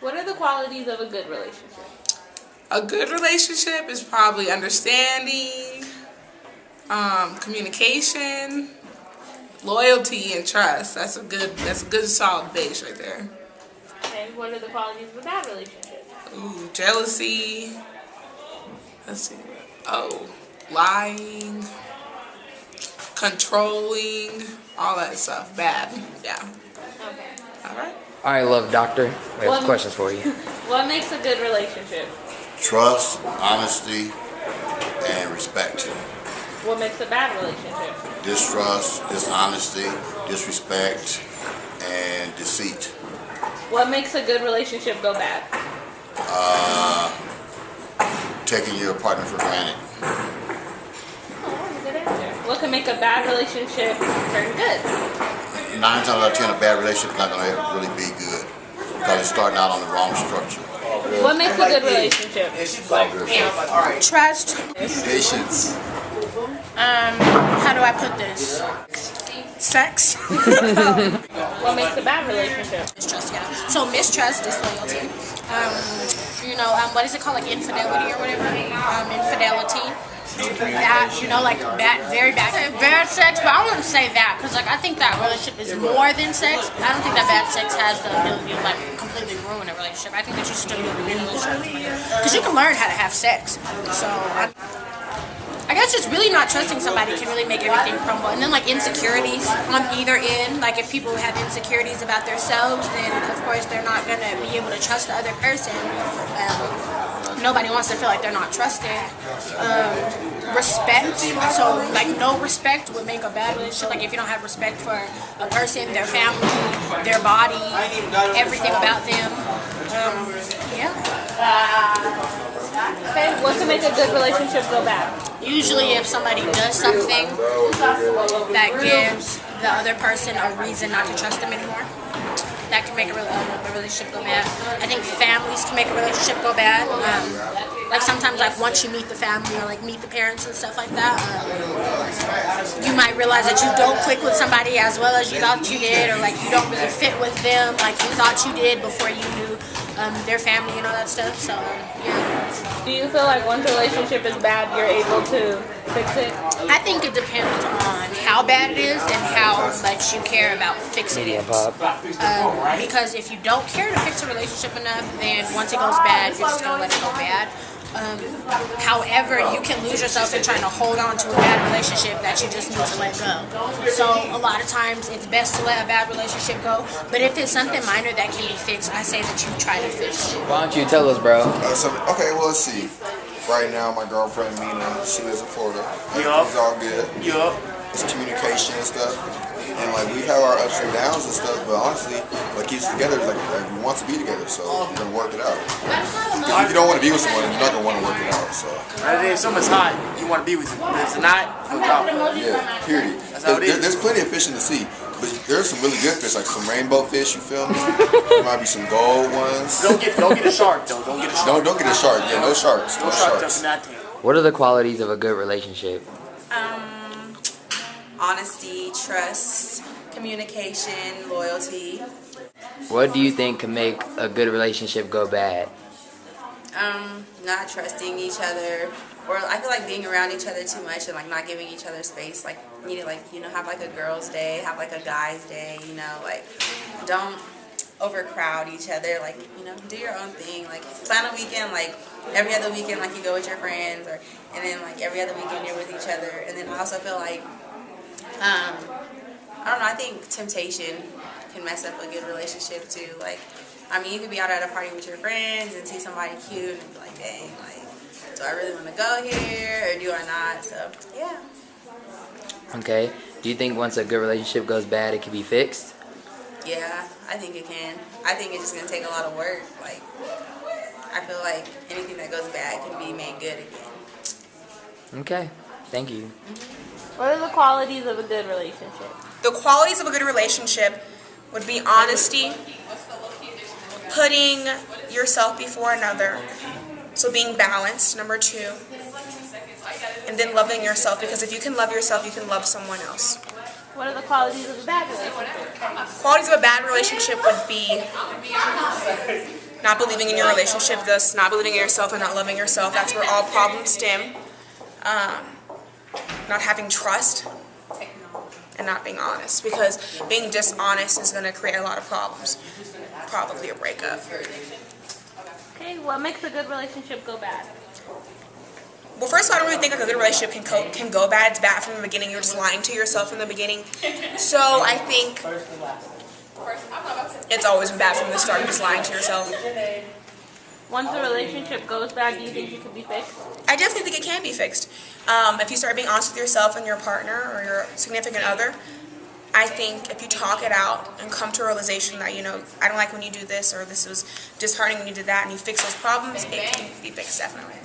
What are the qualities of a good relationship? A good relationship is probably understanding, communication, loyalty, and trust. That's a good solid base right there. Okay, what are the qualities of a bad relationship? Ooh, jealousy. Let's see. Oh, lying, controlling, all that stuff. Bad. Yeah. Okay. All right. All right, love doctor. We have questions for you. What makes a good relationship? Trust, honesty, and respect. What makes a bad relationship? Distrust, dishonesty, disrespect, and deceit. What makes a good relationship go bad? Taking your partner for granted. Oh, that's a good answer. What can make a bad relationship turn good? 9 times out of 10, a bad relationship is not going to really be good because it's starting out on the wrong structure. What makes a good relationship? Trust. Patience. How do I put this? Sex. What makes a bad relationship? Mistrust, yeah. So mistrust, disloyalty. What is it called? Like infidelity or whatever? Infidelity. That, like very bad. Bad sex, but I wouldn't say that because I think that relationship is more than sex. I don't think that bad sex has the ability to completely ruin a relationship. I think that you should still be able to be in a relationship because you can learn how to have sex. So I guess just really not trusting somebody can really make everything crumble. And then insecurities on either end. Like if people have insecurities about themselves, then of course they're not gonna be able to trust the other person. Nobody wants to feel like they're not trusted. Respect. So no respect would make a bad relationship. Like if you don't have respect for a person, their family, their body, everything about them. Yeah. Okay, what can make a good relationship go bad? Usually if somebody does something that gives the other person a reason not to trust them anymore, that can make a relationship go bad. I think families can make a relationship go bad. Sometimes once you meet the family or meet the parents and stuff like that, you might realize that you don't click with somebody as well as you thought you did, or you don't really fit with them like you thought you did before you knew their family and all that stuff. So yeah. Do you feel like once a relationship is bad, you're able to fix it? I think it depends on how bad it is and how much you care about fixing it. Because if you don't care to fix a relationship enough, then once it goes bad, you're just going to let it go bad. However, you can lose yourself in trying to hold on to a bad relationship that you just need to let go. So a lot of times it's best to let a bad relationship go, but if it's something minor that can be fixed, I say that you try to fix it. Why don't you tell us, bro? Okay, well, let's see. Right now, my girlfriend Mina, she lives in Florida. It's all good. It's communication and stuff. And we've had our ups and downs and stuff, but honestly, what keeps us together is we want to be together, so we're gonna work it out. Because if you don't want to be with someone, you're not gonna want to work it out. So. If someone's hot, you want to be with them. But if it's not, no problem. Yeah, period. There's plenty of fish in the sea, but there's some really good fish, like some rainbow fish. You feel me? There might be some gold ones. Don't get a shark though. Don't get a shark. Don't get a shark. Yeah, no sharks. No sharks. What are the qualities of a good relationship? Honesty, trust, communication, loyalty. What do you think can make a good relationship go bad? Not trusting each other, or I feel like being around each other too much and not giving each other space. You need to have a girl's day, have a guy's day. Don't overcrowd each other. Do your own thing. Plan a weekend. Every other weekend, you go with your friends, and then every other weekend you're with each other. And then I also feel I don't know, I think temptation can mess up a good relationship too. You could be out at a party with your friends and see somebody cute and be like, dang, do I really want to go here or do I not? So, yeah. Okay. Do you think once a good relationship goes bad, it can be fixed? Yeah, I think it can. I think it's just going to take a lot of work. I feel like anything that goes bad can be made good again. Okay. Thank you. What are the qualities of a good relationship? The qualities of a good relationship would be honesty, putting yourself before another, so being balanced, number 2, and then loving yourself, because if you can love yourself, you can love someone else. What are the qualities of a bad relationship? Qualities of a bad relationship would be not believing in your relationship, thus not believing in yourself and not loving yourself. That's where all problems stem. Not having trust and not being honest, because being dishonest is going to create a lot of problems, probably a breakup. Okay, what makes a good relationship go bad? Well, first of all, I don't really think like a good relationship can go bad. It's bad from the beginning. You're just lying to yourself from the beginning. So I think it's always been bad from the start. You're just lying to yourself. Once a relationship goes bad, do you think it could be fixed? I definitely think it can be fixed. If you start being honest with yourself and your partner or your significant other, I think if you talk it out and come to a realization that, you know, I don't like when you do this, or this was disheartening when you did that, and you fix those problems, it can be fixed, definitely.